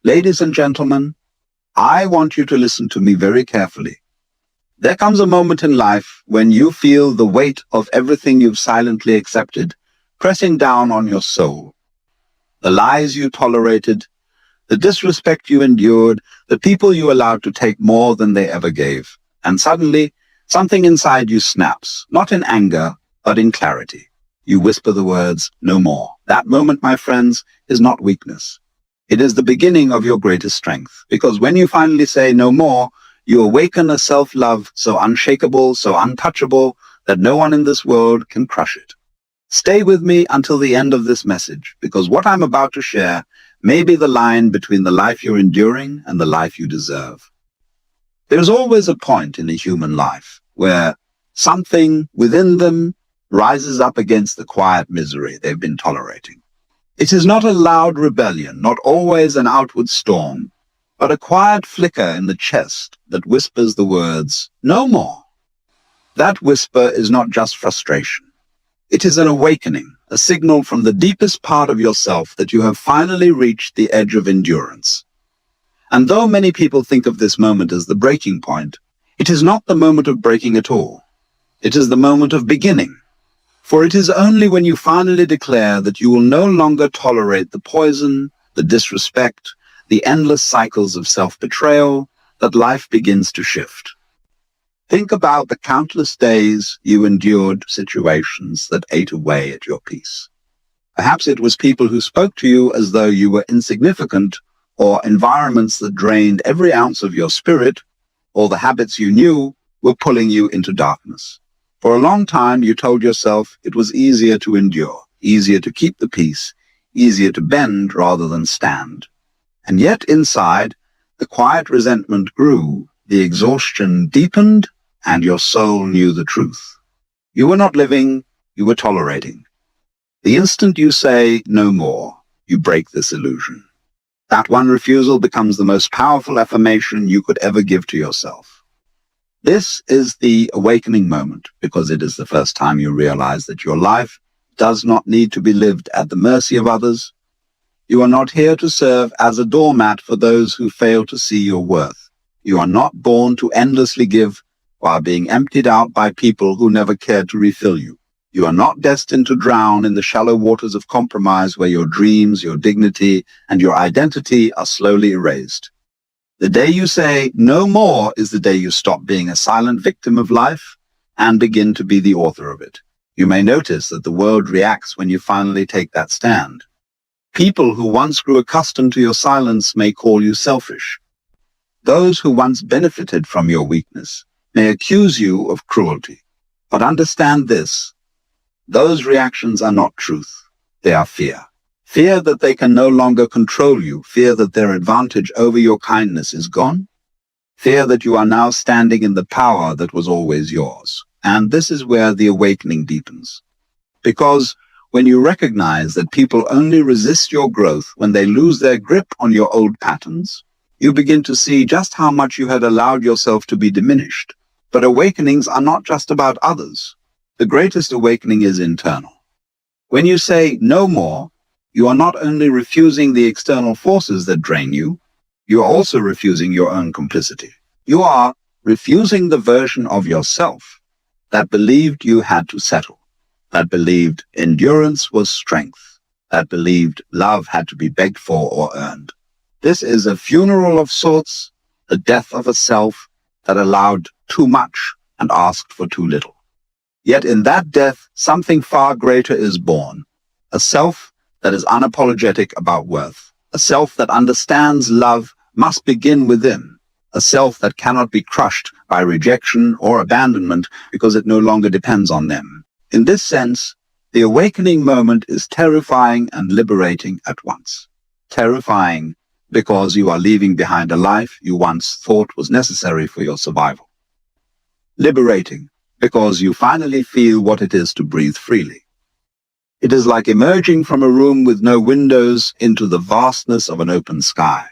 Ladies and gentlemen, I want you to listen to me very carefully. There comes a moment in life when you feel the weight of everything you've silently accepted pressing down on your soul. The lies you tolerated, the disrespect you endured, the people you allowed to take more than they ever gave. And suddenly, something inside you snaps, not in anger, but in clarity. You whisper the words, "No more." That moment, my friends, is not weakness. It is the beginning of your greatest strength, because when you finally say no more, you awaken a self-love so unshakable, so untouchable, that no one in this world can crush it. Stay with me until the end of this message, because what I'm about to share may be the line between the life you're enduring and the life you deserve. There's always a point in a human life where something within them rises up against the quiet misery they've been tolerating. It is not a loud rebellion, not always an outward storm, but a quiet flicker in the chest that whispers the words, "No more." That whisper is not just frustration. It is an awakening, a signal from the deepest part of yourself that you have finally reached the edge of endurance. And though many people think of this moment as the breaking point, it is not the moment of breaking at all. It is the moment of beginning. For it is only when you finally declare that you will no longer tolerate the poison, the disrespect, the endless cycles of self-betrayal, that life begins to shift. Think about the countless days you endured situations that ate away at your peace. Perhaps it was people who spoke to you as though you were insignificant, or environments that drained every ounce of your spirit, or the habits you knew were pulling you into darkness. For a long time, you told yourself it was easier to endure, easier to keep the peace, easier to bend rather than stand. And yet inside, the quiet resentment grew, the exhaustion deepened, and your soul knew the truth. You were not living, you were tolerating. The instant you say no more, you break this illusion. That one refusal becomes the most powerful affirmation you could ever give to yourself. This is the awakening moment, because it is the first time you realize that your life does not need to be lived at the mercy of others. You are not here to serve as a doormat for those who fail to see your worth. You are not born to endlessly give while being emptied out by people who never cared to refill you. You are not destined to drown in the shallow waters of compromise where your dreams, your dignity, and your identity are slowly erased. The day you say no more is the day you stop being a silent victim of life and begin to be the author of it. You may notice that the world reacts when you finally take that stand. People who once grew accustomed to your silence may call you selfish. Those who once benefited from your weakness may accuse you of cruelty. But understand this, those reactions are not truth. They are fear. Fear that they can no longer control you, fear that their advantage over your kindness is gone, fear that you are now standing in the power that was always yours. And this is where the awakening deepens. Because when you recognize that people only resist your growth when they lose their grip on your old patterns, you begin to see just how much you had allowed yourself to be diminished. But awakenings are not just about others. The greatest awakening is internal. When you say no more, you are not only refusing the external forces that drain you, you are also refusing your own complicity. You are refusing the version of yourself that believed you had to settle, that believed endurance was strength, that believed love had to be begged for or earned. This is a funeral of sorts, the death of a self that allowed too much and asked for too little. Yet in that death, something far greater is born, a self that is unapologetic about worth, a self that understands love must begin within, a self that cannot be crushed by rejection or abandonment because it no longer depends on them. In this sense, the awakening moment is terrifying and liberating at once. Terrifying because you are leaving behind a life you once thought was necessary for your survival. Liberating because you finally feel what it is to breathe freely. It is like emerging from a room with no windows into the vastness of an open sky.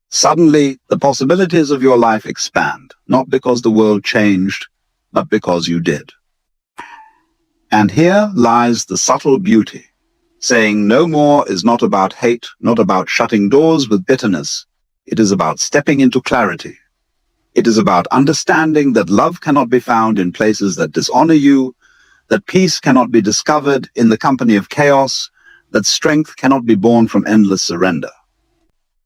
Suddenly, the possibilities of your life expand, not because the world changed, but because you did. And here lies the subtle beauty. Saying no more is not about hate, not about shutting doors with bitterness. It is about stepping into clarity. It is about understanding that love cannot be found in places that dishonor you, that peace cannot be discovered in the company of chaos, that strength cannot be born from endless surrender.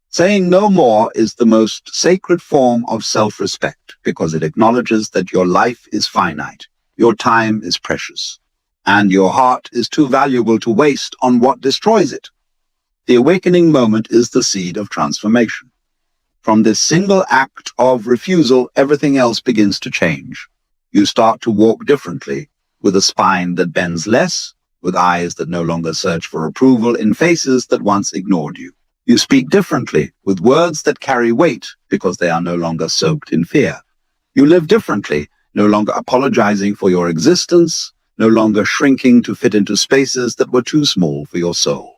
Saying no more is the most sacred form of self-respect because it acknowledges that your life is finite, your time is precious, and your heart is too valuable to waste on what destroys it. The awakening moment is the seed of transformation. From this single act of refusal, everything else begins to change. You start to walk differently, with a spine that bends less, with eyes that no longer search for approval in faces that once ignored you. You speak differently, with words that carry weight because they are no longer soaked in fear. You live differently, no longer apologizing for your existence, no longer shrinking to fit into spaces that were too small for your soul.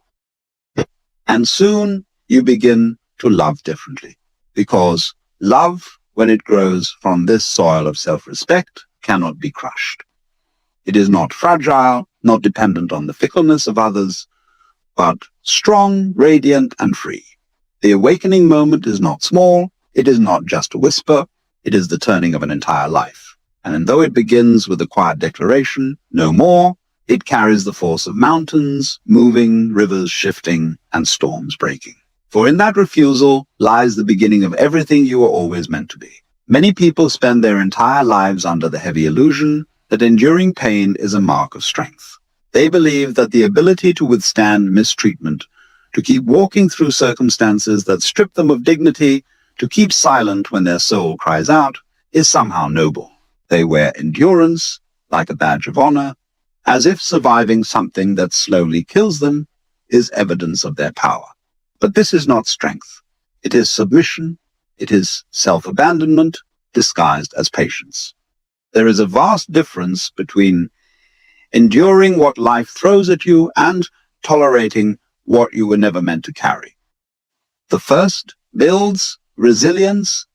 And soon you begin to love differently, because love, when it grows from this soil of self-respect, cannot be crushed. It is not fragile, not dependent on the fickleness of others, but strong, radiant, and free. The awakening moment is not small, it is not just a whisper, it is the turning of an entire life. And though it begins with a quiet declaration, no more, it carries the force of mountains, moving, rivers shifting, and storms breaking. For in that refusal lies the beginning of everything you were always meant to be. Many people spend their entire lives under the heavy illusion that enduring pain is a mark of strength. They believe that the ability to withstand mistreatment, to keep walking through circumstances that strip them of dignity, to keep silent when their soul cries out, is somehow noble. They wear endurance like a badge of honor, as if surviving something that slowly kills them is evidence of their power. But this is not strength. It is submission. It is self-abandonment disguised as patience. There is a vast difference between enduring what life throws at you and tolerating what you were never meant to carry. The first builds resilience.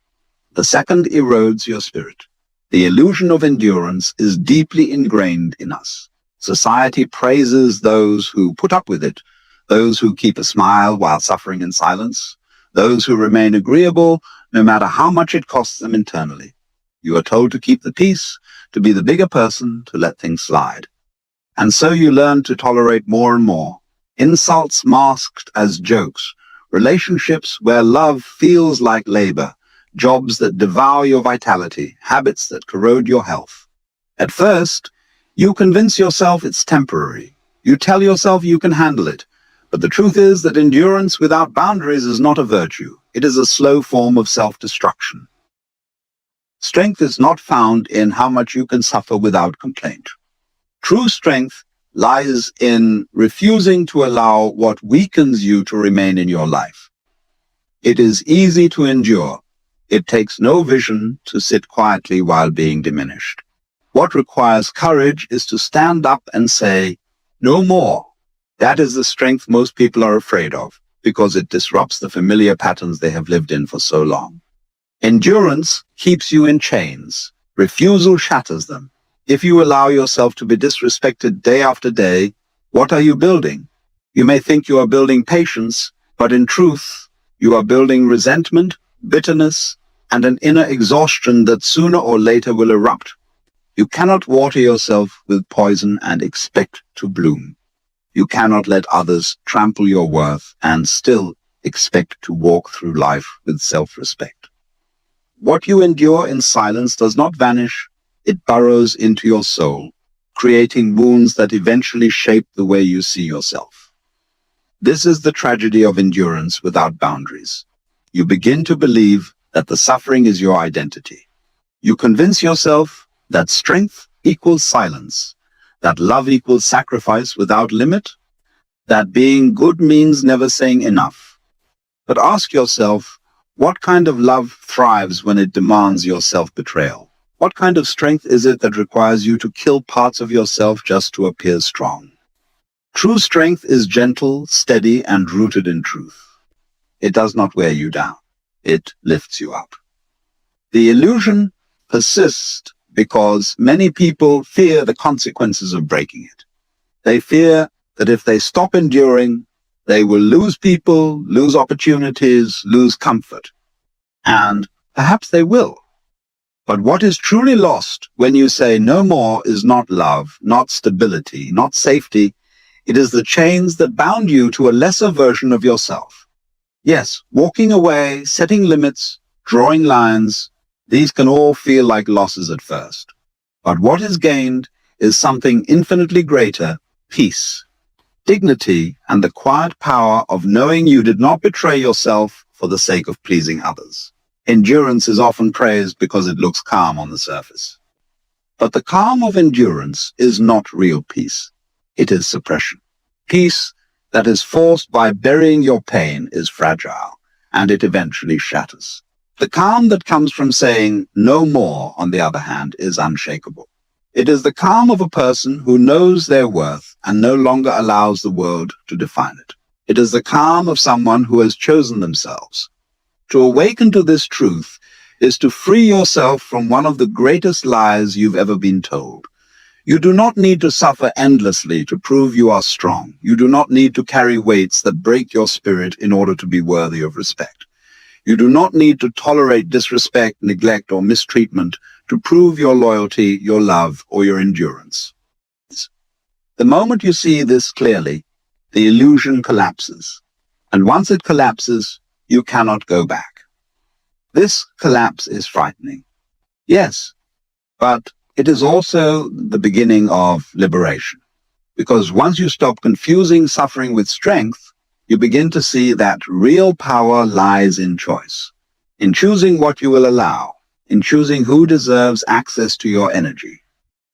The second erodes your spirit. The illusion of endurance is deeply ingrained in us. Society praises those who put up with it, those who keep a smile while suffering in silence, those who remain agreeable no matter how much it costs them internally. You are told to keep the peace, to be the bigger person, to let things slide. And so you learn to tolerate more and more. Insults masked as jokes, relationships where love feels like labor, jobs that devour your vitality, habits that corrode your health. At first, you convince yourself it's temporary. You tell yourself you can handle it. But the truth is that endurance without boundaries is not a virtue. It is a slow form of self-destruction. Strength is not found in how much you can suffer without complaint. True strength lies in refusing to allow what weakens you to remain in your life. It is easy to endure. It takes no vision to sit quietly while being diminished. What requires courage is to stand up and say, no more. That is the strength most people are afraid of, because it disrupts the familiar patterns they have lived in for so long. Endurance keeps you in chains. Refusal shatters them. If you allow yourself to be disrespected day after day, what are you building? You may think you are building patience, but in truth, you are building resentment, bitterness, and an inner exhaustion that sooner or later will erupt. You cannot water yourself with poison and expect to bloom. You cannot let others trample your worth and still expect to walk through life with self-respect. What you endure in silence does not vanish. It burrows into your soul, creating wounds that eventually shape the way you see yourself. This is the tragedy of endurance without boundaries. You begin to believe that the suffering is your identity. You convince yourself that strength equals silence, that love equals sacrifice without limit, that being good means never saying enough. But ask yourself, what kind of love thrives when it demands your self-betrayal? What kind of strength is it that requires you to kill parts of yourself just to appear strong? True strength is gentle, steady, and rooted in truth. It does not wear you down. It lifts you up. The illusion persists because many people fear the consequences of breaking it. They fear that if they stop enduring, they will lose people, lose opportunities, lose comfort. And perhaps they will. But what is truly lost when you say no more is not love, not stability, not safety. It is the chains that bound you to a lesser version of yourself. Yes, walking away, setting limits, drawing lines, these can all feel like losses at first. But what is gained is something infinitely greater, peace, dignity, and the quiet power of knowing you did not betray yourself for the sake of pleasing others. Endurance is often praised because it looks calm on the surface. But the calm of endurance is not real peace. It is suppression. Peace that is forced by burying your pain is fragile, and it eventually shatters. The calm that comes from saying no more, on the other hand, is unshakable. It is the calm of a person who knows their worth and no longer allows the world to define it. It is the calm of someone who has chosen themselves. To awaken to this truth is to free yourself from one of the greatest lies you've ever been told. You do not need to suffer endlessly to prove you are strong. You do not need to carry weights that break your spirit in order to be worthy of respect. You do not need to tolerate disrespect, neglect, or mistreatment to prove your loyalty, your love, or your endurance. The moment you see this clearly, the illusion collapses. And once it collapses, you cannot go back. This collapse is frightening. Yes, but it is also the beginning of liberation. Because once you stop confusing suffering with strength, you begin to see that real power lies in choice, in choosing what you will allow, in choosing who deserves access to your energy,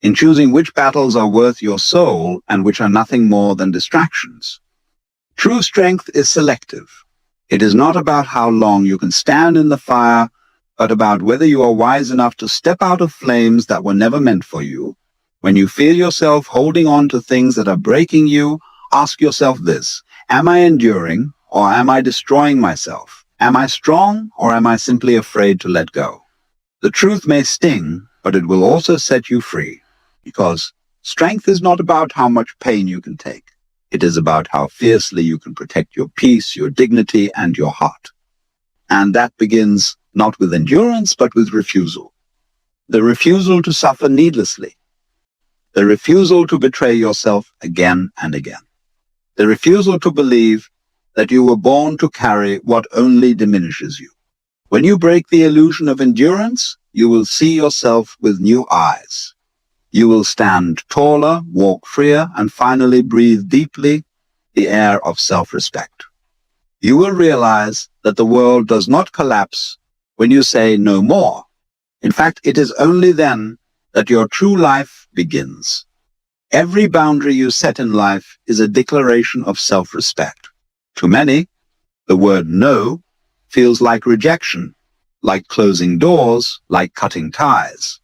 in choosing which battles are worth your soul and which are nothing more than distractions. True strength is selective. It is not about how long you can stand in the fire, but about whether you are wise enough to step out of flames that were never meant for you. When you feel yourself holding on to things that are breaking you, ask yourself this: am I enduring, or am I destroying myself? Am I strong, or am I simply afraid to let go? The truth may sting, but it will also set you free, because strength is not about how much pain you can take. It is about how fiercely you can protect your peace, your dignity, and your heart. And that begins not with endurance, but with refusal. The refusal to suffer needlessly. The refusal to betray yourself again and again. The refusal to believe that you were born to carry what only diminishes you. When you break the illusion of endurance, you will see yourself with new eyes. You will stand taller, walk freer, and finally breathe deeply the air of self-respect. You will realize that the world does not collapse when you say no more. In fact, it is only then that your true life begins. Every boundary you set in life is a declaration of self-respect. To many, the word no feels like rejection, like closing doors, like cutting ties.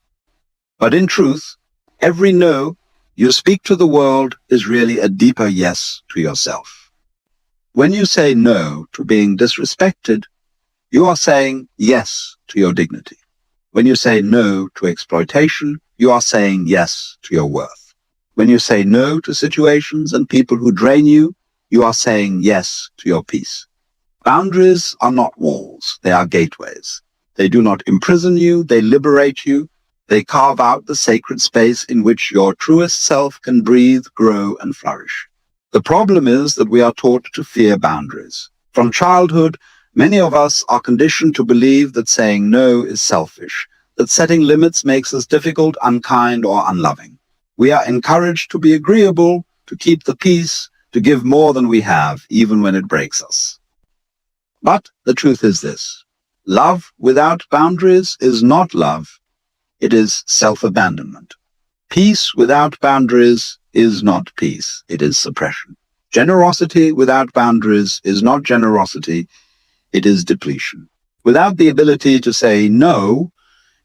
But in truth, every no you speak to the world is really a deeper yes to yourself. When you say no to being disrespected, you are saying yes to your dignity. When you say no to exploitation, you are saying yes to your worth. When you say no to situations and people who drain you, you are saying yes to your peace. Boundaries are not walls, they are gateways. They do not imprison you, they liberate you. They carve out the sacred space in which your truest self can breathe, grow, and flourish. The problem is that we are taught to fear boundaries. From childhood, many of us are conditioned to believe that saying no is selfish, that setting limits makes us difficult, unkind, or unloving. We are encouraged to be agreeable, to keep the peace, to give more than we have, even when it breaks us. But the truth is this: love without boundaries is not love. It is self-abandonment. Peace without boundaries is not peace. It is suppression. Generosity without boundaries is not generosity. It is depletion. Without the ability to say no,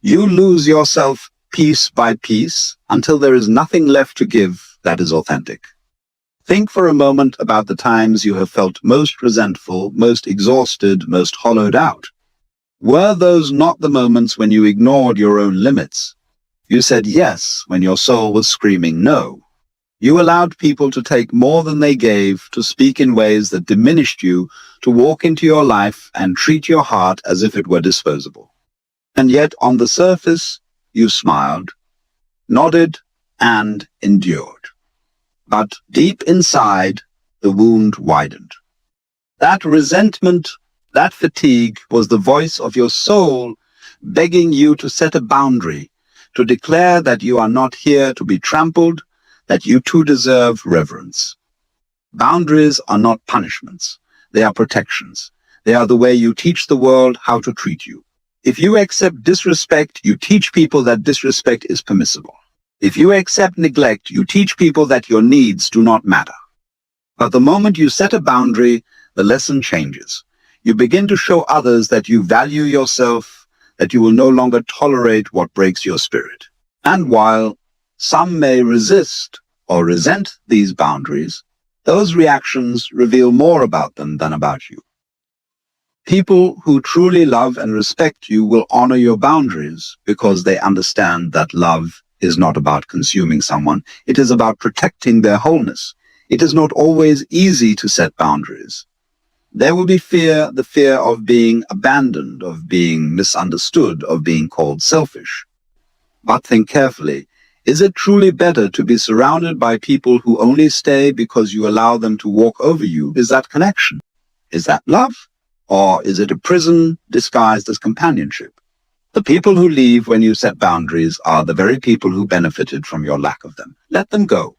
you lose yourself piece by piece until there is nothing left to give that is authentic. Think for a moment about the times you have felt most resentful, most exhausted, most hollowed out. Were those not the moments when you ignored your own limits? You said yes when your soul was screaming no. You allowed people to take more than they gave, to speak in ways that diminished you, to walk into your life and treat your heart as if it were disposable. And yet, on the surface, you smiled, nodded, and endured. But deep inside, the wound widened. That resentment, that fatigue was the voice of your soul begging you to set a boundary, to declare that you are not here to be trampled, that you too deserve reverence. Boundaries are not punishments. They are protections. They are the way you teach the world how to treat you. If you accept disrespect, you teach people that disrespect is permissible. If you accept neglect, you teach people that your needs do not matter. But the moment you set a boundary, the lesson changes. You begin to show others that you value yourself, that you will no longer tolerate what breaks your spirit. And while some may resist or resent these boundaries, those reactions reveal more about them than about you. People who truly love and respect you will honor your boundaries because they understand that love is not about consuming someone. It is about protecting their wholeness. It is not always easy to set boundaries. There will be fear, the fear of being abandoned, of being misunderstood, of being called selfish. But think carefully. Is it truly better to be surrounded by people who only stay because you allow them to walk over you? Is that connection? Is that love? Or is it a prison disguised as companionship? The people who leave when you set boundaries are the very people who benefited from your lack of them. Let them go.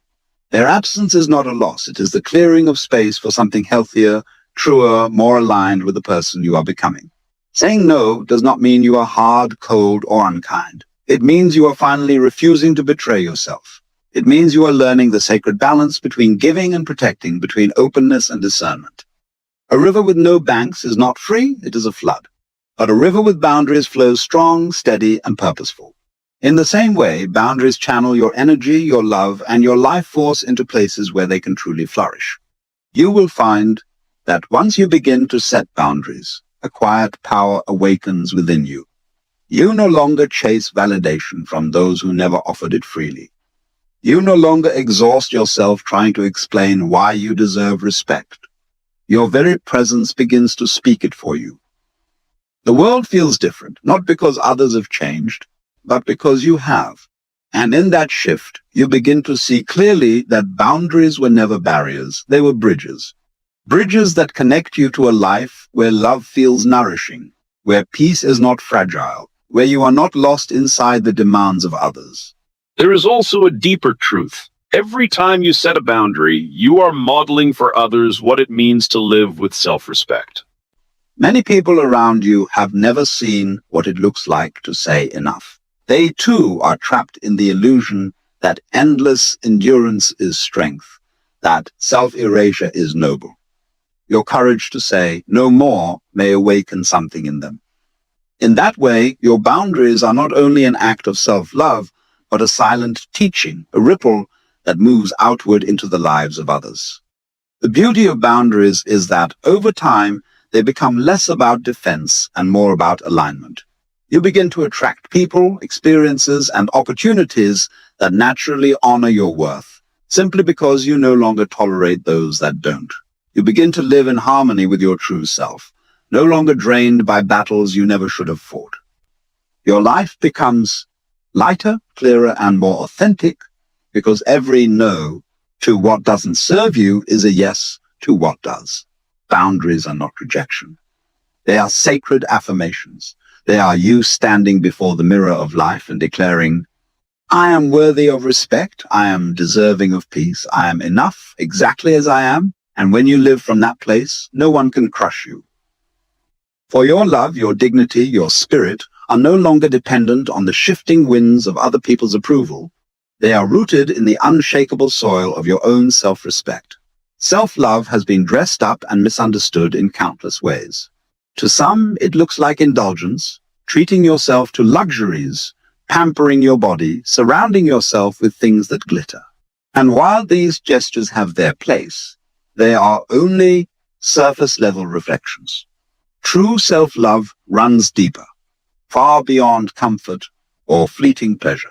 Their absence is not a loss. It is the clearing of space for something healthier, truer, more aligned with the person you are becoming. Saying no does not mean you are hard, cold, or unkind. It means you are finally refusing to betray yourself. It means you are learning the sacred balance between giving and protecting, between openness and discernment. A river with no banks is not free, it is a flood. But a river with boundaries flows strong, steady, and purposeful. In the same way, boundaries channel your energy, your love, and your life force into places where they can truly flourish. You will find that once you begin to set boundaries, a quiet power awakens within you. You no longer chase validation from those who never offered it freely. You no longer exhaust yourself trying to explain why you deserve respect. Your very presence begins to speak it for you. The world feels different, not because others have changed, but because you have. And in that shift, you begin to see clearly that boundaries were never barriers, they were bridges. Bridges that connect you to a life where love feels nourishing, where peace is not fragile, where you are not lost inside the demands of others. There is also a deeper truth. Every time you set a boundary, you are modeling for others what it means to live with self-respect. Many people around you have never seen what it looks like to say enough. They too are trapped in the illusion that endless endurance is strength, that self-erasure is noble. Your courage to say no more may awaken something in them. In that way, your boundaries are not only an act of self-love, but a silent teaching, a ripple that moves outward into the lives of others. The beauty of boundaries is that over time, they become less about defense and more about alignment. You begin to attract people, experiences, and opportunities that naturally honor your worth, simply because you no longer tolerate those that don't. You begin to live in harmony with your true self, no longer drained by battles you never should have fought. Your life becomes lighter, clearer, and more authentic because every no to what doesn't serve you is a yes to what does. Boundaries are not rejection. They are sacred affirmations. They are you standing before the mirror of life and declaring, I am worthy of respect. I am deserving of peace. I am enough exactly as I am. And when you live from that place, no one can crush you. For your love, your dignity, your spirit are no longer dependent on the shifting winds of other people's approval. They are rooted in the unshakable soil of your own self-respect. Self-love has been dressed up and misunderstood in countless ways. To some, it looks like indulgence, treating yourself to luxuries, pampering your body, surrounding yourself with things that glitter. And while these gestures have their place, they are only surface-level reflections. True self-love runs deeper, far beyond comfort or fleeting pleasure.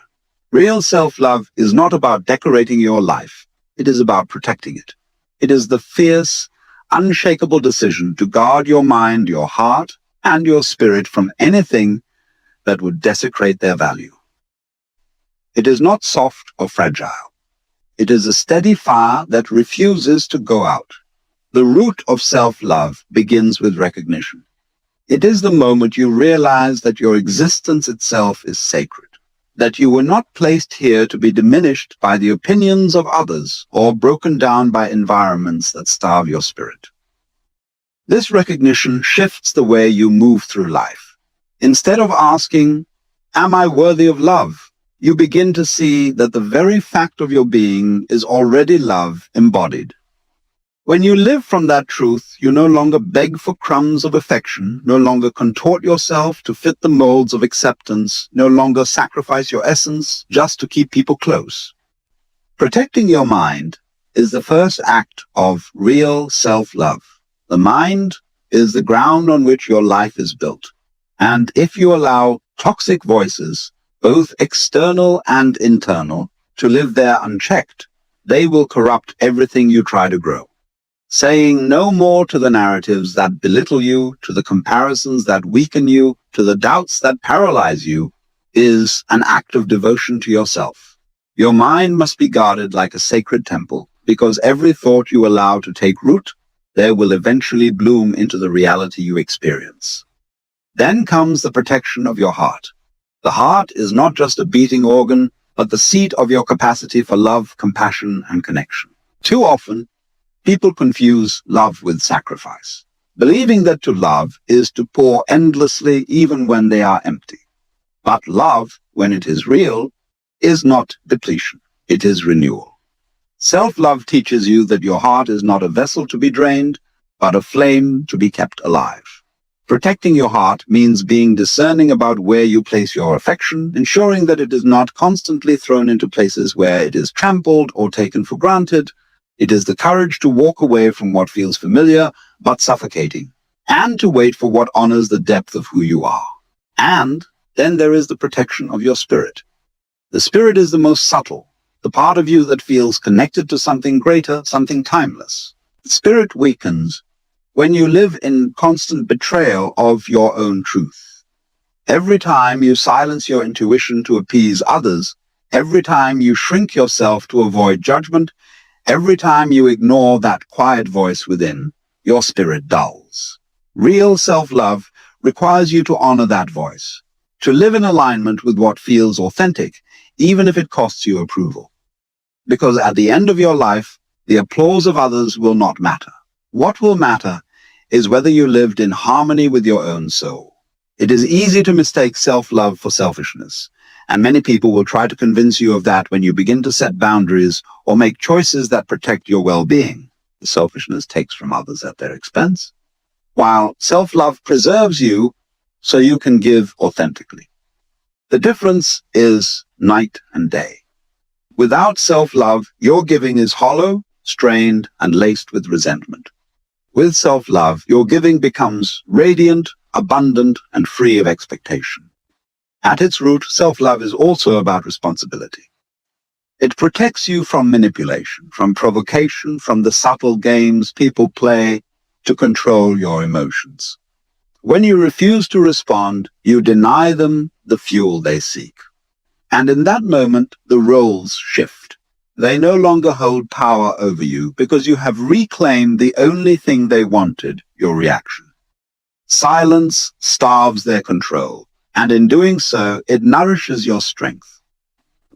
Real self-love is not about decorating your life. it is about protecting it. It is the fierce, unshakable decision to guard your mind, your heart, and your spirit from anything that would desecrate their value. It is not soft or fragile. It is a steady fire that refuses to go out. The root of self-love begins with recognition. It is the moment you realize that your existence itself is sacred, that you were not placed here to be diminished by the opinions of others or broken down by environments that starve your spirit. This recognition shifts the way you move through life. Instead of asking, "Am I worthy of love?" you begin to see that the very fact of your being is already love embodied. When you live from that truth, you no longer beg for crumbs of affection, no longer contort yourself to fit the molds of acceptance, no longer sacrifice your essence just to keep people close. Protecting your mind is the first act of real self-love. The mind is the ground on which your life is built. And if you allow toxic voices, both external and internal, to live there unchecked, they will corrupt everything you try to grow. Saying no more to the narratives that belittle you, to the comparisons that weaken you, to the doubts that paralyze you, is an act of devotion to yourself. Your mind must be guarded like a sacred temple, because every thought you allow to take root, there will eventually bloom into the reality you experience. Then comes the protection of your heart. The heart is not just a beating organ, but the seat of your capacity for love, compassion, and connection. Too often, people confuse love with sacrifice, believing that to love is to pour endlessly even when they are empty. But love, when it is real, is not depletion. It is renewal. Self-love teaches you that your heart is not a vessel to be drained, but a flame to be kept alive. Protecting your heart means being discerning about where you place your affection, ensuring that it is not constantly thrown into places where it is trampled or taken for granted. It is the courage to walk away from what feels familiar but suffocating, and to wait for what honors the depth of who you are. And then there is the protection of your spirit. The spirit is the most subtle, the part of you that feels connected to something greater, something timeless. The spirit weakens when you live in constant betrayal of your own truth. Every time you silence your intuition to appease others, every time you shrink yourself to avoid judgment, every time you ignore that quiet voice within, your spirit dulls. Real self-love requires you to honor that voice, to live in alignment with what feels authentic, even if it costs you approval. Because at the end of your life, the applause of others will not matter. What will matter is whether you lived in harmony with your own soul. It is easy to mistake self-love for selfishness, and many people will try to convince you of that when you begin to set boundaries or make choices that protect your well-being. The selfishness takes from others at their expense, while self-love preserves you so you can give authentically. The difference is night and day. Without self-love, your giving is hollow, strained, and laced with resentment. With self-love, your giving becomes radiant, abundant, and free of expectation. At its root, self-love is also about responsibility. It protects you from manipulation, from provocation, from the subtle games people play to control your emotions. When you refuse to respond, you deny them the fuel they seek. And in that moment, the roles shift. They no longer hold power over you because you have reclaimed the only thing they wanted, your reaction. Silence starves their control, and in doing so, it nourishes your strength.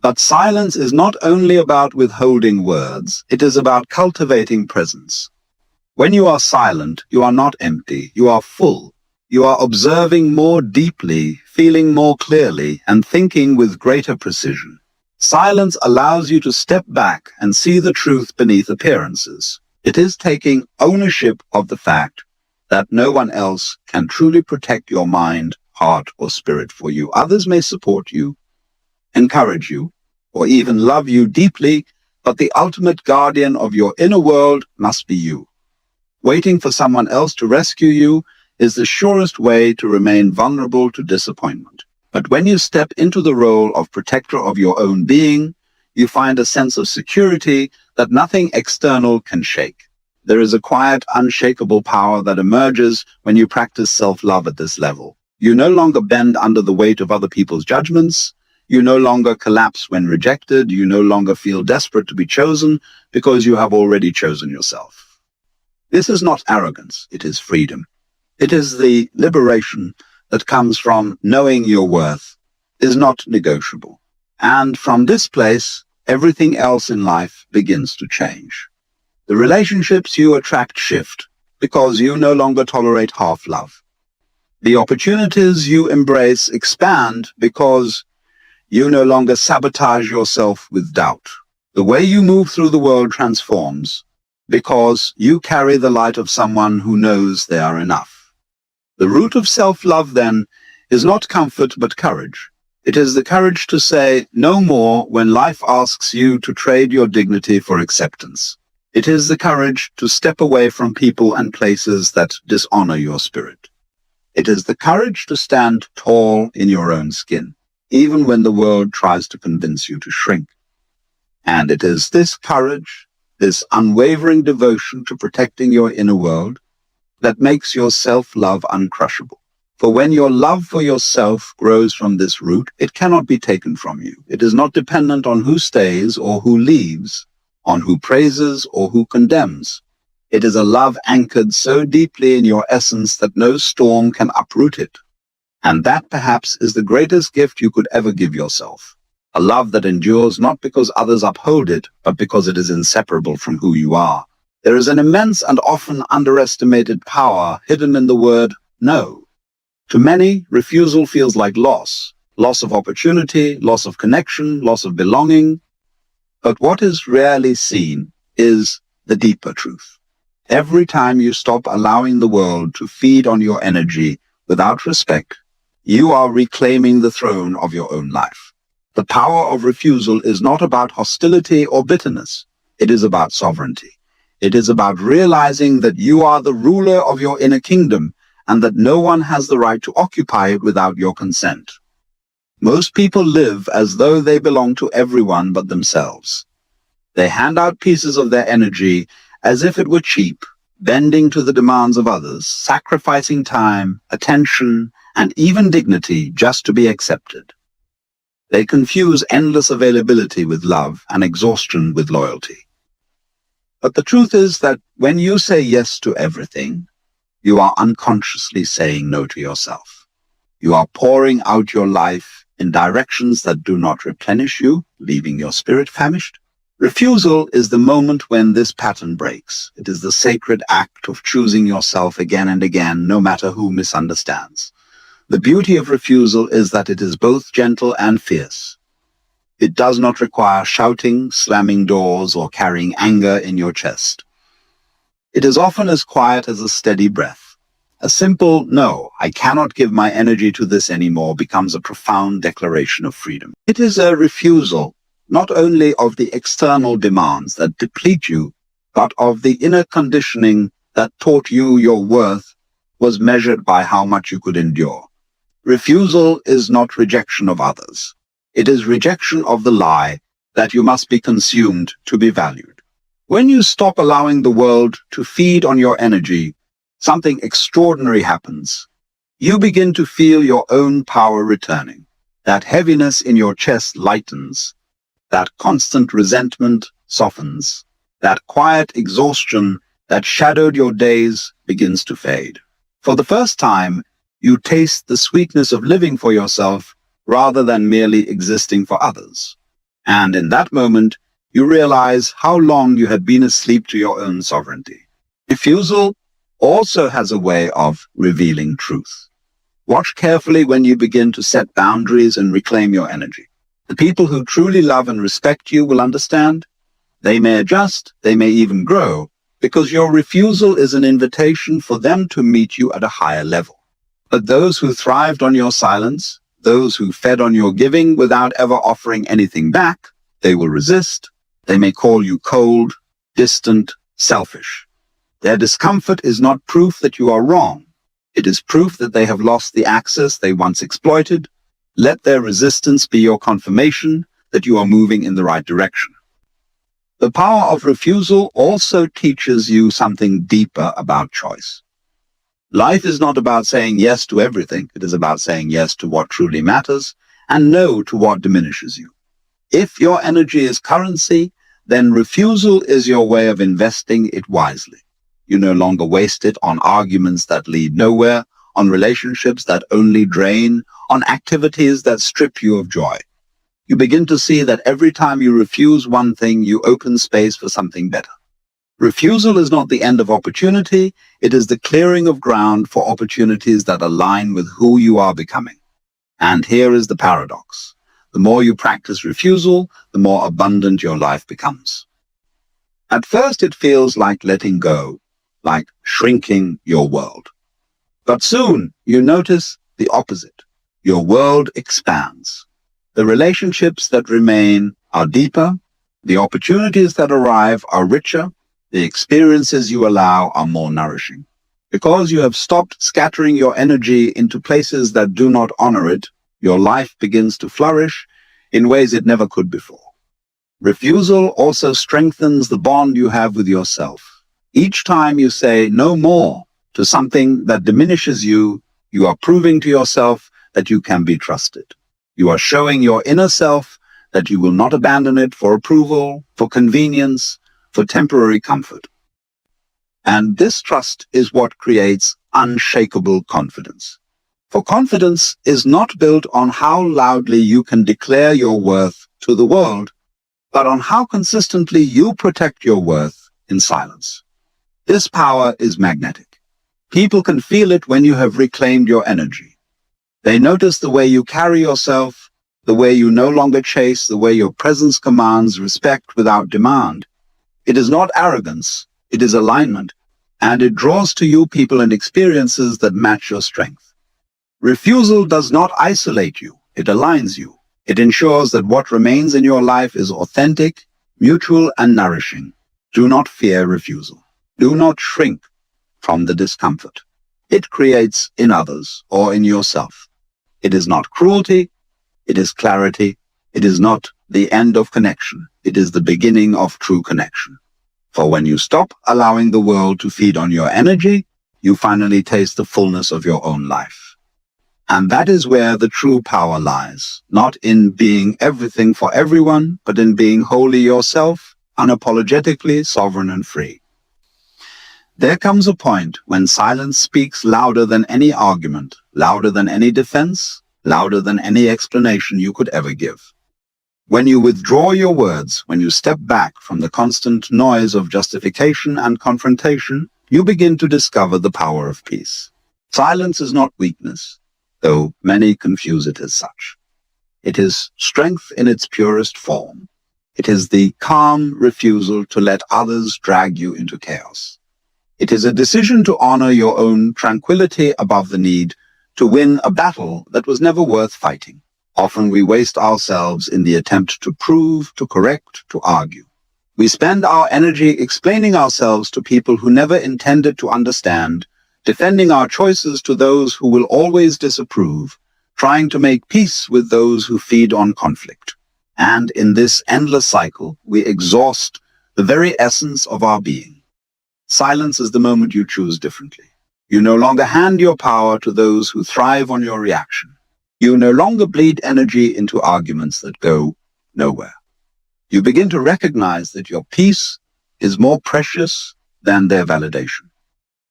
But silence is not only about withholding words, it is about cultivating presence. When you are silent, you are not empty, you are full. You are observing more deeply, feeling more clearly, and thinking with greater precision. Silence allows you to step back and see the truth beneath appearances. It is taking ownership of the fact that no one else can truly protect your mind, heart, or spirit for you. Others may support you, encourage you, or even love you deeply, but the ultimate guardian of your inner world must be you. Waiting for someone else to rescue you is the surest way to remain vulnerable to disappointment. But when you step into the role of protector of your own being, You find a sense of security that nothing external can shake. There is a quiet, unshakable power that emerges when you practice self-love at this level. You no longer bend under the weight of other people's judgments. You no longer collapse when rejected. You no longer feel desperate to be chosen because you have already chosen yourself. This is not arrogance, it is freedom. It is the liberation that comes from knowing your worth is not negotiable. And from this place, everything else in life begins to change. The relationships you attract shift because you no longer tolerate half-love. The opportunities you embrace expand because you no longer sabotage yourself with doubt. The way you move through the world transforms because you carry the light of someone who knows they are enough. The root of self-love, then, is not comfort but courage. It is the courage to say no more when life asks you to trade your dignity for acceptance. It is the courage to step away from people and places that dishonor your spirit. It is the courage to stand tall in your own skin, even when the world tries to convince you to shrink. And it is this courage, this unwavering devotion to protecting your inner world, that makes your self-love uncrushable. For when your love for yourself grows from this root, it cannot be taken from you. It is not dependent on who stays or who leaves, on who praises or who condemns. It is a love anchored so deeply in your essence that no storm can uproot it. And that perhaps is the greatest gift you could ever give yourself. A love that endures not because others uphold it, but because it is inseparable from who you are. There is an immense and often underestimated power hidden in the word no. To many, refusal feels like loss of opportunity, loss of connection, loss of belonging. But what is rarely seen is the deeper truth. Every time you stop allowing the world to feed on your energy without respect, you are reclaiming the throne of your own life. The power of refusal is not about hostility or bitterness. It is about sovereignty. It is about realizing that you are the ruler of your inner kingdom and that no one has the right to occupy it without your consent. Most people live as though they belong to everyone but themselves. They hand out pieces of their energy as if it were cheap, bending to the demands of others, sacrificing time, attention, and even dignity just to be accepted. They confuse endless availability with love and exhaustion with loyalty. But the truth is that when you say yes to everything, you are unconsciously saying no to yourself. You are pouring out your life in directions that do not replenish you, leaving your spirit famished. Refusal is the moment when this pattern breaks. It is the sacred act of choosing yourself again and again, no matter who misunderstands. The beauty of refusal is that it is both gentle and fierce. It does not require shouting, slamming doors, or carrying anger in your chest. It is often as quiet as a steady breath. A simple, no, I cannot give my energy to this anymore, becomes a profound declaration of freedom. It is a refusal, not only of the external demands that deplete you, but of the inner conditioning that taught you your worth was measured by how much you could endure. Refusal is not rejection of others. It is rejection of the lie that you must be consumed to be valued. When you stop allowing the world to feed on your energy, something extraordinary happens. You begin to feel your own power returning. That heaviness in your chest lightens. That constant resentment softens. That quiet exhaustion that shadowed your days begins to fade. For the first time, you taste the sweetness of living for yourself rather than merely existing for others. And in that moment, you realize how long you had been asleep to your own sovereignty. Refusal also has a way of revealing truth. Watch carefully when you begin to set boundaries and reclaim your energy. The people who truly love and respect you will understand. They may adjust, they may even grow, because your refusal is an invitation for them to meet you at a higher level. But those who thrived on your silence, those who fed on your giving without ever offering anything back, they will resist. They may call you cold, distant, selfish. Their discomfort is not proof that you are wrong. It is proof that they have lost the access they once exploited. Let their resistance be your confirmation that you are moving in the right direction. The power of refusal also teaches you something deeper about choice. Life is not about saying yes to everything. It is about saying yes to what truly matters and no to what diminishes you. If your energy is currency, then refusal is your way of investing it wisely. You no longer waste it on arguments that lead nowhere, on relationships that only drain, on activities that strip you of joy. You begin to see that every time you refuse one thing, you open space for something better. Refusal is not the end of opportunity, it is the clearing of ground for opportunities that align with who you are becoming. And here is the paradox. The more you practice refusal, the more abundant your life becomes. At first it feels like letting go, like shrinking your world. But soon you notice the opposite. Your world expands. The relationships that remain are deeper, the opportunities that arrive are richer, the experiences you allow are more nourishing. Because you have stopped scattering your energy into places that do not honor it, your life begins to flourish in ways it never could before. Refusal also strengthens the bond you have with yourself. Each time you say no more to something that diminishes you, you are proving to yourself that you can be trusted. You are showing your inner self that you will not abandon it for approval, for convenience, for temporary comfort. And this trust is what creates unshakable confidence. For confidence is not built on how loudly you can declare your worth to the world, but on how consistently you protect your worth in silence. This power is magnetic. People can feel it when you have reclaimed your energy. They notice the way you carry yourself, the way you no longer chase, the way your presence commands respect without demand. It is not arrogance, it is alignment, and it draws to you people and experiences that match your strength. Refusal does not isolate you, it aligns you. It ensures that what remains in your life is authentic, mutual, and nourishing. Do not fear refusal. Do not shrink from the discomfort it creates in others or in yourself. It is not cruelty, it is clarity. It is not the end of connection. It is the beginning of true connection. For when you stop allowing the world to feed on your energy, you finally taste the fullness of your own life. And that is where the true power lies, not in being everything for everyone, but in being wholly yourself, unapologetically sovereign and free. There comes a point when silence speaks louder than any argument, louder than any defense, louder than any explanation you could ever give. When you withdraw your words, when you step back from the constant noise of justification and confrontation, you begin to discover the power of peace. Silence is not weakness, though many confuse it as such. It is strength in its purest form. It is the calm refusal to let others drag you into chaos. It is a decision to honor your own tranquility above the need to win a battle that was never worth fighting. Often we waste ourselves in the attempt to prove, to correct, to argue. We spend our energy explaining ourselves to people who never intended to understand, defending our choices to those who will always disapprove, trying to make peace with those who feed on conflict. And in this endless cycle, we exhaust the very essence of our being. Silence is the moment you choose differently. You no longer hand your power to those who thrive on your reaction. You no longer bleed energy into arguments that go nowhere. You begin to recognize that your peace is more precious than their validation.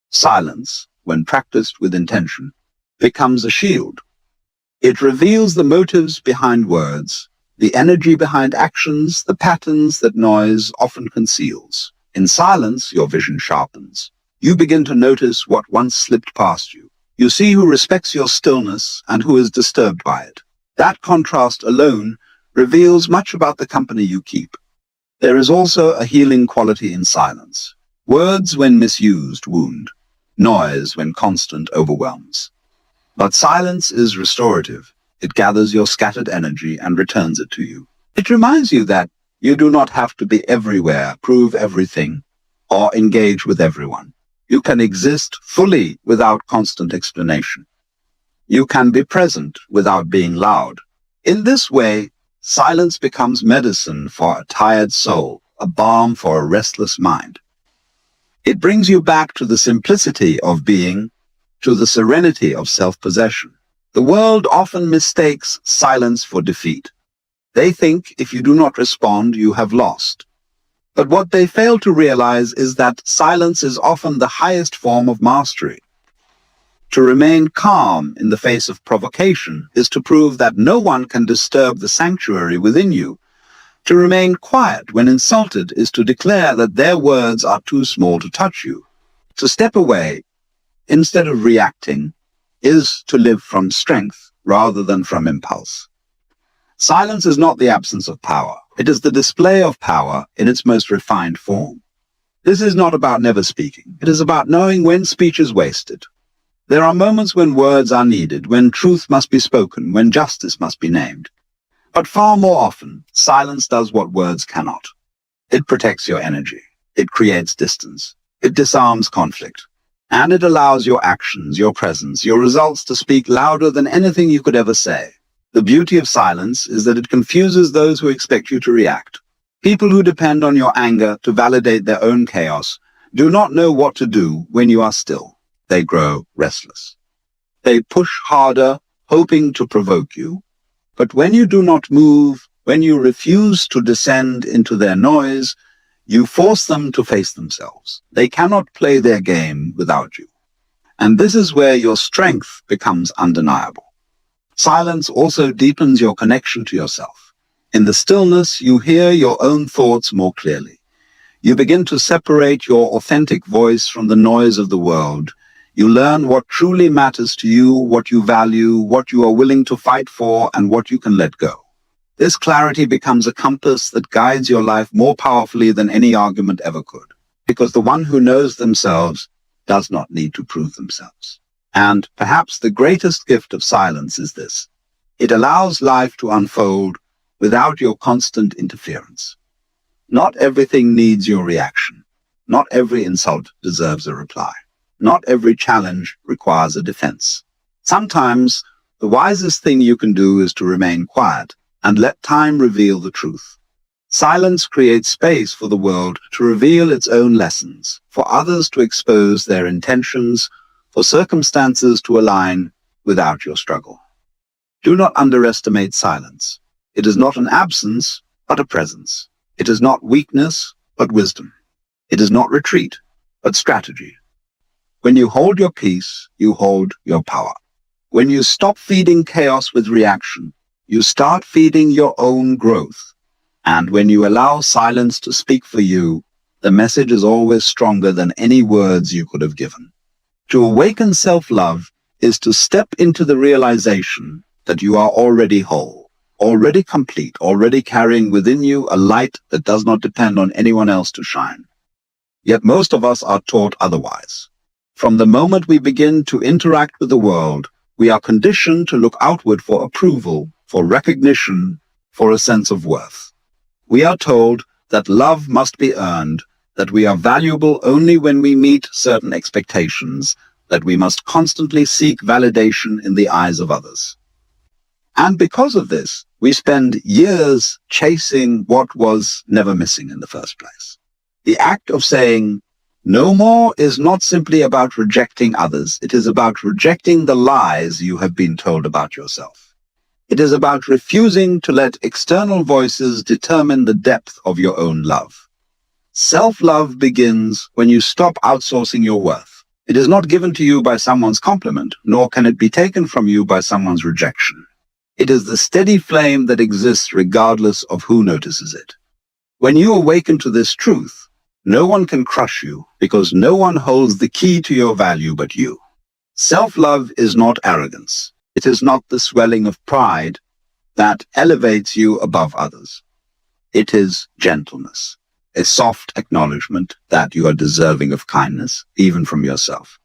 Silence, when practiced with intention, becomes a shield. It reveals the motives behind words, the energy behind actions, the patterns that noise often conceals. In silence, your vision sharpens. You begin to notice what once slipped past you. You see who respects your stillness and who is disturbed by it. That contrast alone reveals much about the company you keep. There is also a healing quality in silence. Words, when misused, wound. Noise, when constant, overwhelms. But silence is restorative. It gathers your scattered energy and returns it to you. It reminds you that you do not have to be everywhere, prove everything, or engage with everyone. You can exist fully without constant explanation. You can be present without being loud. In this way, Silence becomes medicine for a tired soul, a balm for a restless mind. It brings you back to the simplicity of being, to the serenity of self-possession. The world often mistakes silence for defeat. They think if you do not respond, you have lost. But what they fail to realize is that silence is often the highest form of mastery. To remain calm in the face of provocation is to prove that no one can disturb the sanctuary within you. To remain quiet when insulted is to declare that their words are too small to touch you. To step away, instead of reacting, is to live from strength rather than from impulse. Silence is not the absence of power. It is the display of power in its most refined form. This is not about never speaking. It is about knowing when speech is wasted. There are moments when words are needed, when truth must be spoken, when justice must be named. But far more often, silence does what words cannot. It protects your energy. It creates distance. It disarms conflict. And it allows your actions, your presence, your results to speak louder than anything you could ever say. The beauty of silence is that it confuses those who expect you to react. People who depend on your anger to validate their own chaos do not know what to do when you are still. They grow restless. They push harder, hoping to provoke you. But when you do not move, when you refuse to descend into their noise, you force them to face themselves. They cannot play their game without you. And this is where your strength becomes undeniable. Silence also deepens your connection to yourself. In the stillness, you hear your own thoughts more clearly. You begin to separate your authentic voice from the noise of the world. You learn what truly matters to you, what you value, what you are willing to fight for, and what you can let go. This clarity becomes a compass that guides your life more powerfully than any argument ever could, because the one who knows themselves does not need to prove themselves. And perhaps the greatest gift of silence is this: it allows life to unfold without your constant interference. Not everything needs your reaction. Not every insult deserves a reply. Not every challenge requires a defense. Sometimes the wisest thing you can do is to remain quiet and let time reveal the truth. Silence creates space for the world to reveal its own lessons, for others to expose their intentions, for circumstances to align without your struggle. Do not underestimate silence. It is not an absence, but a presence. It is not weakness, but wisdom. It is not retreat, but strategy. When you hold your peace, you hold your power. When you stop feeding chaos with reaction, you start feeding your own growth. And when you allow silence to speak for you, the message is always stronger than any words you could have given. To awaken self-love is to step into the realization that you are already whole, already complete, already carrying within you a light that does not depend on anyone else to shine. Yet most of us are taught otherwise. From the moment we begin to interact with the world, we are conditioned to look outward for approval, for recognition, for a sense of worth. We are told that love must be earned, that we are valuable only when we meet certain expectations, that we must constantly seek validation in the eyes of others. And because of this, we spend years chasing what was never missing in the first place. The act of saying no more is not simply about rejecting others. It is about rejecting the lies you have been told about yourself. It is about refusing to let external voices determine the depth of your own love. Self-love begins when you stop outsourcing your worth. It is not given to you by someone's compliment, nor can it be taken from you by someone's rejection. It is the steady flame that exists regardless of who notices it. When you awaken to this truth, no one can crush you because no one holds the key to your value but you. Self-love is not arrogance. It is not the swelling of pride that elevates you above others. It is gentleness, a soft acknowledgement that you are deserving of kindness, even from yourself.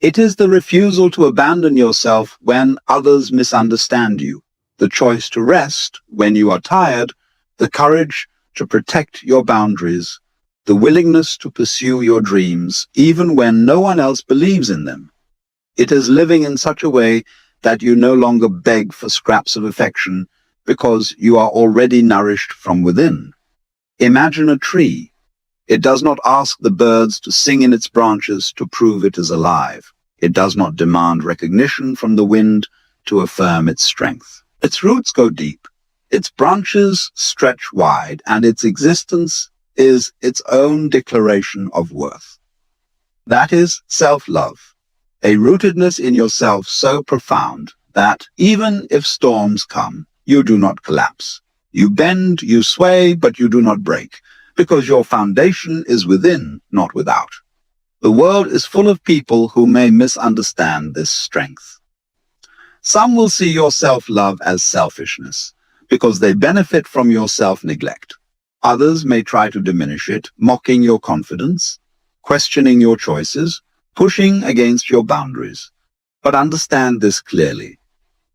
It is the refusal to abandon yourself when others misunderstand you, the choice to rest when you are tired, the courage to protect your boundaries, the willingness to pursue your dreams, even when no one else believes in them. It is living in such a way that you no longer beg for scraps of affection, because you are already nourished from within. Imagine a tree. It does not ask the birds to sing in its branches to prove it is alive. It does not demand recognition from the wind to affirm its strength. Its roots go deep. Its branches stretch wide, and its existence is its own declaration of worth. That is self-love, a rootedness in yourself so profound that even if storms come, you do not collapse. You bend, you sway, but you do not break, because your foundation is within, not without. The world is full of people who may misunderstand this strength. Some will see your self-love as selfishness, because they benefit from your self-neglect. Others may try to diminish it, mocking your confidence, questioning your choices, pushing against your boundaries. But understand this clearly.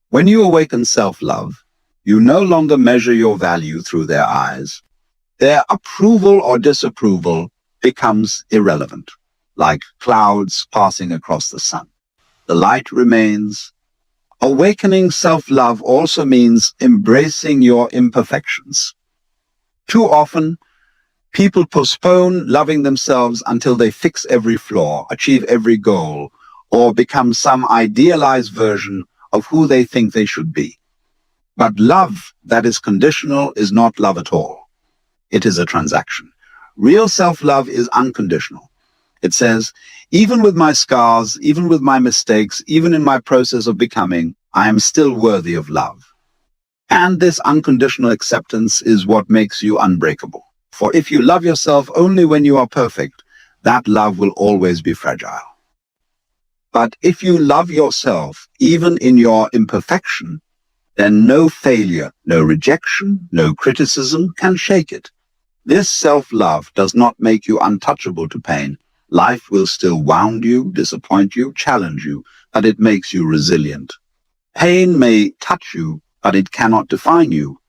When you awaken self-love, you no longer measure your value through their eyes. Their approval or disapproval becomes irrelevant, like clouds passing across the sun. The light remains. Awakening self-love also means embracing your imperfections. Too often, people postpone loving themselves until they fix every flaw, achieve every goal, or become some idealized version of who they think they should be. But love that is conditional is not love at all. It is a transaction. Real self-love is unconditional. It says, even with my scars, even with my mistakes, even in my process of becoming, I am still worthy of love. And this unconditional acceptance is what makes you unbreakable. For if you love yourself only when you are perfect, that love will always be fragile. But if you love yourself, even in your imperfection, then no failure, no rejection, no criticism can shake it. This self-love does not make you untouchable to pain. Life will still wound you, disappoint you, challenge you, but it makes you resilient. Pain may touch you, but it cannot define you.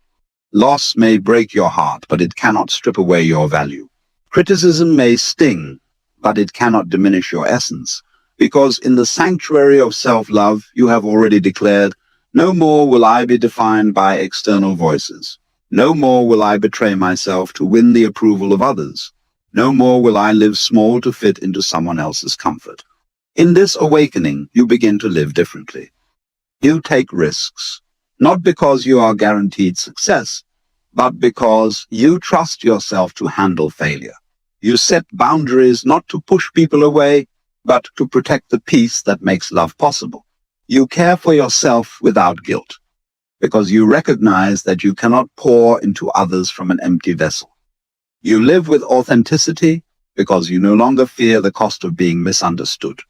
Loss may break your heart, but it cannot strip away your value. Criticism may sting, but it cannot diminish your essence. Because in the sanctuary of self-love, you have already declared, no more will I be defined by external voices. No more will I betray myself to win the approval of others. No more will I live small to fit into someone else's comfort. In this awakening, you begin to live differently. You take risks, not because you are guaranteed success, but because you trust yourself to handle failure. You set boundaries not to push people away, but to protect the peace that makes love possible. You care for yourself without guilt, because you recognize that you cannot pour into others from an empty vessel. You live with authenticity because you no longer fear the cost of being misunderstood.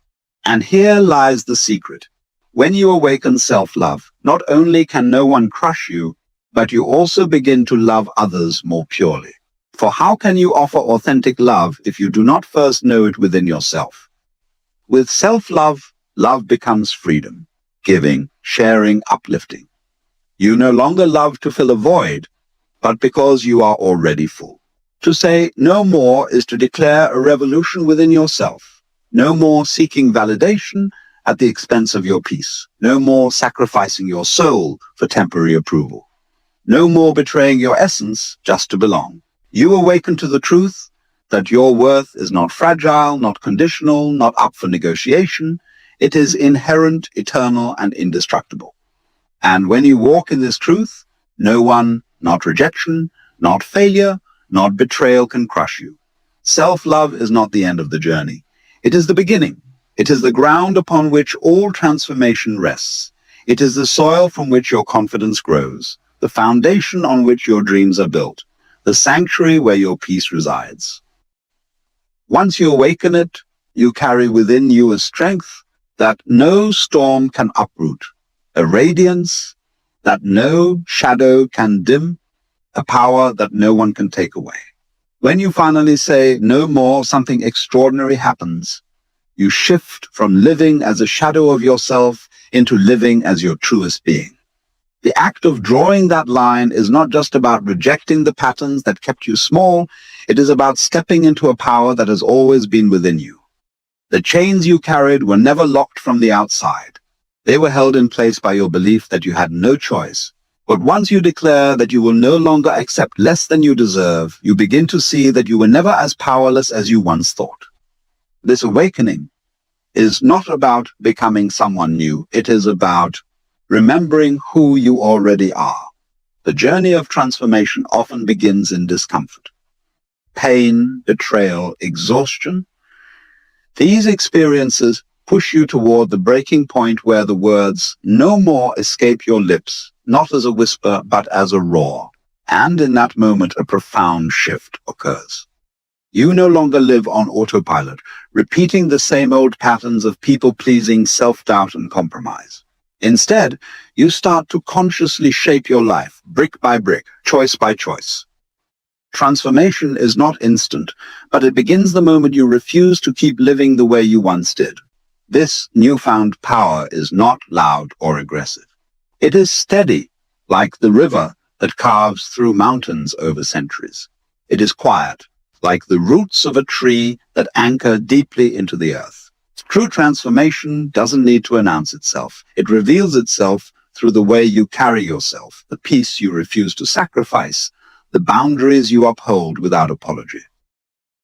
And here lies the secret. When you awaken self-love, not only can no one crush you, but you also begin to love others more purely. For how can you offer authentic love if you do not first know it within yourself? With self-love, love becomes freedom, giving, sharing, uplifting. You no longer love to fill a void, but because you are already full. To say no more is to declare a revolution within yourself. No more seeking validation at the expense of your peace. No more sacrificing your soul for temporary approval. No more betraying your essence just to belong. You awaken to the truth that your worth is not fragile, not conditional, not up for negotiation. It is inherent, eternal, and indestructible. And when you walk in this truth, no one, not rejection, not failure, not betrayal can crush you. Self-love is not the end of the journey. It is the beginning. It is the ground upon which all transformation rests. It is the soil from which your confidence grows, the foundation on which your dreams are built, the sanctuary where your peace resides. Once you awaken it, you carry within you a strength that no storm can uproot, a radiance that no shadow can dim, a power that no one can take away. When you finally say no more, something extraordinary happens. You shift from living as a shadow of yourself into living as your truest being. The act of drawing that line is not just about rejecting the patterns that kept you small. It is about stepping into a power that has always been within you. The chains you carried were never locked from the outside. They were held in place by your belief that you had no choice, But once you declare that you will no longer accept less than you deserve, you begin to see that you were never as powerless as you once thought. This awakening is not about becoming someone new. It is about remembering who you already are. The journey of transformation often begins in discomfort. Pain, betrayal, exhaustion. These experiences push you toward the breaking point where the words "no more" escape your lips, not as a whisper, but as a roar. And in that moment, a profound shift occurs. You no longer live on autopilot, repeating the same old patterns of people-pleasing, self-doubt, and compromise. Instead, you start to consciously shape your life, brick by brick, choice by choice. Transformation is not instant, but it begins the moment you refuse to keep living the way you once did. This newfound power is not loud or aggressive. It is steady, like the river that carves through mountains over centuries. It is quiet, like the roots of a tree that anchor deeply into the earth. True transformation doesn't need to announce itself. It reveals itself through the way you carry yourself, the peace you refuse to sacrifice, the boundaries you uphold without apology.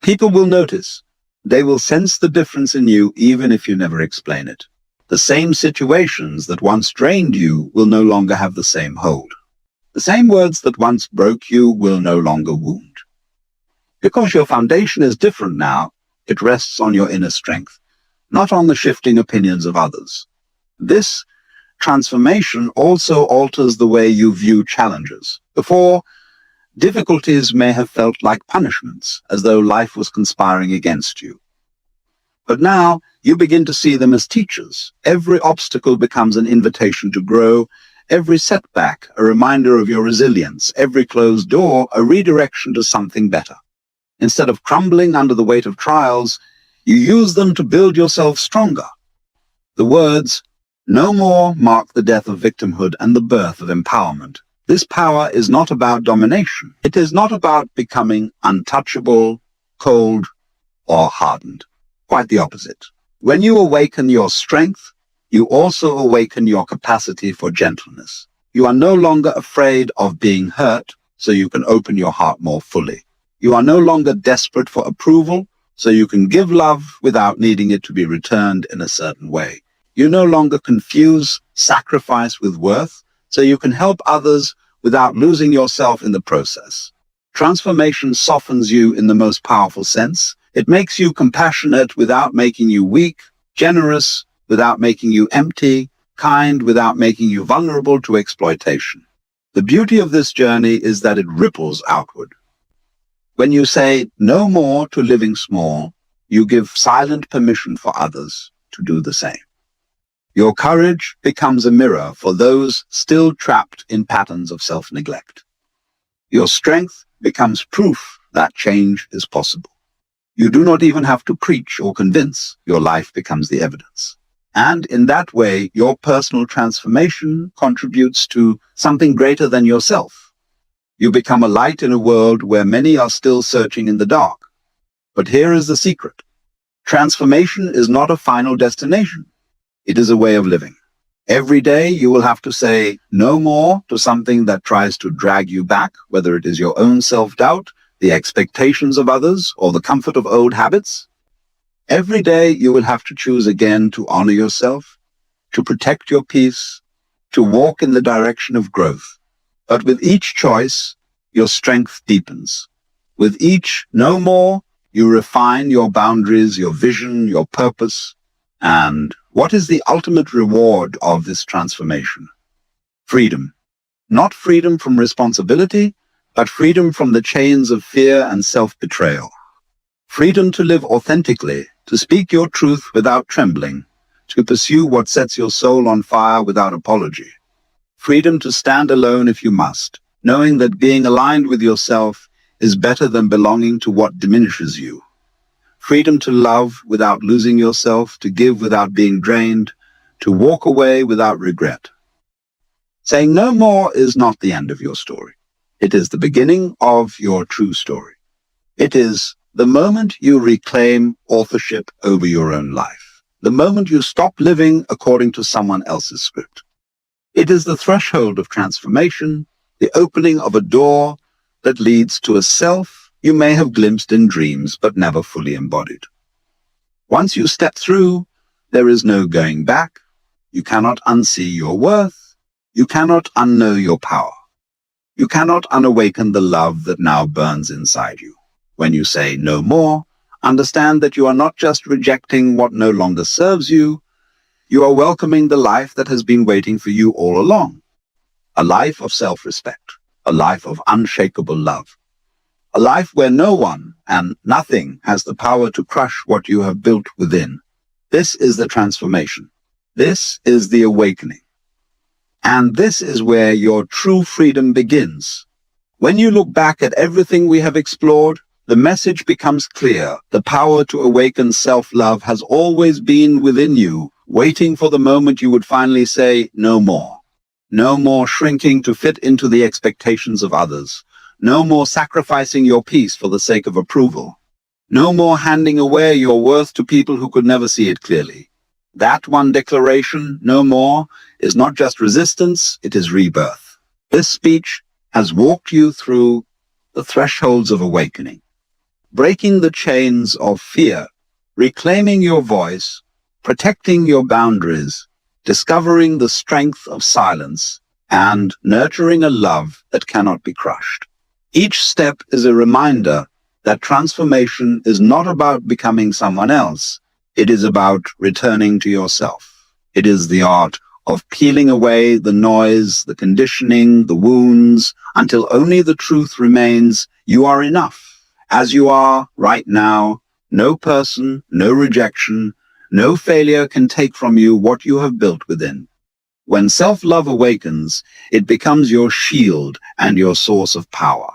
People will notice. They will sense the difference in you even if you never explain it. The same situations that once drained you will no longer have the same hold. The same words that once broke you will no longer wound. Because your foundation is different now, it rests on your inner strength, not on the shifting opinions of others. This transformation also alters the way you view challenges. Before, difficulties may have felt like punishments, as though life was conspiring against you. But now you begin to see them as teachers. Every obstacle becomes an invitation to grow, every setback a reminder of your resilience, every closed door a redirection to something better. Instead of crumbling under the weight of trials, you use them to build yourself stronger. The words "no more" mark the death of victimhood and the birth of empowerment. This power is not about domination. It is not about becoming untouchable, cold, or hardened. Quite the opposite. When you awaken your strength, you also awaken your capacity for gentleness. You are no longer afraid of being hurt, so you can open your heart more fully. You are no longer desperate for approval, so you can give love without needing it to be returned in a certain way. You no longer confuse sacrifice with worth, so you can help others without losing yourself in the process. Transformation softens you in the most powerful sense. It makes you compassionate without making you weak, generous without making you empty, kind without making you vulnerable to exploitation. The beauty of this journey is that it ripples outward. When you say no more to living small, you give silent permission for others to do the same. Your courage becomes a mirror for those still trapped in patterns of self-neglect. Your strength becomes proof that change is possible. You do not even have to preach or convince. Your life becomes the evidence. And in that way, your personal transformation contributes to something greater than yourself. You become a light in a world where many are still searching in the dark. But here is the secret. Transformation is not a final destination. It is a way of living. Every day you will have to say no more to something that tries to drag you back, whether it is your own self-doubt, the expectations of others, or the comfort of old habits. Every day you will have to choose again to honor yourself, to protect your peace, to walk in the direction of growth. But with each choice, your strength deepens. With each no more, you refine your boundaries, your vision, your purpose. And what is the ultimate reward of this transformation? Freedom. Not freedom from responsibility, but freedom from the chains of fear and self-betrayal. Freedom to live authentically, to speak your truth without trembling, to pursue what sets your soul on fire without apology. Freedom to stand alone if you must, knowing that being aligned with yourself is better than belonging to what diminishes you. Freedom to love without losing yourself, to give without being drained, to walk away without regret. Saying no more is not the end of your story. It is the beginning of your true story. It is the moment you reclaim authorship over your own life. The moment you stop living according to someone else's script. It is the threshold of transformation, the opening of a door that leads to a self you may have glimpsed in dreams but never fully embodied. Once you step through, there is no going back. You cannot unsee your worth. You cannot unknow your power. You cannot unawaken the love that now burns inside you. When you say no more, understand that you are not just rejecting what no longer serves you, you are welcoming the life that has been waiting for you all along. A life of self-respect, a life of unshakable love, a life where no one and nothing has the power to crush what you have built within. This is the transformation. This is the awakening. And this is where your true freedom begins. When you look back at everything we have explored, the message becomes clear. The power to awaken self-love has always been within you, waiting for the moment you would finally say, no more. No more shrinking to fit into the expectations of others. No more sacrificing your peace for the sake of approval. No more handing away your worth to people who could never see it clearly. That one declaration, no more, is not just resistance, it is rebirth. This speech has walked you through the thresholds of awakening, breaking the chains of fear, reclaiming your voice, protecting your boundaries, discovering the strength of silence, and nurturing a love that cannot be crushed. Each step is a reminder that transformation is not about becoming someone else. It is about returning to yourself. It is the art of peeling away the noise, the conditioning, the wounds, until only the truth remains. You are enough. As you are right now, no person, no rejection, no failure can take from you what you have built within. When self-love awakens, it becomes your shield and your source of power.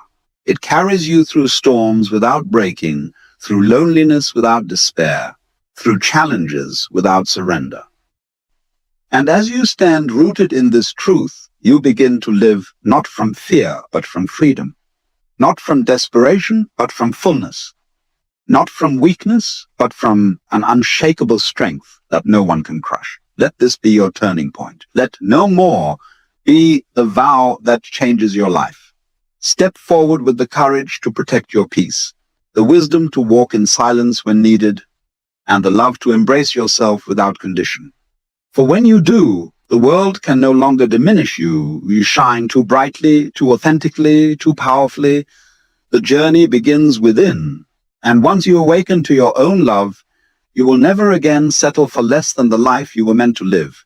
It carries you through storms without breaking, through loneliness without despair, through challenges without surrender. And as you stand rooted in this truth, you begin to live not from fear, but from freedom. Not from desperation, but from fullness. Not from weakness, but from an unshakable strength that no one can crush. Let this be your turning point. Let no more be the vow that changes your life. Step forward with the courage to protect your peace, the wisdom to walk in silence when needed, and the love to embrace yourself without condition. For when you do, the world can no longer diminish you. You shine too brightly, too authentically, too powerfully. The journey begins within. And once you awaken to your own love, you will never again settle for less than the life you were meant to live.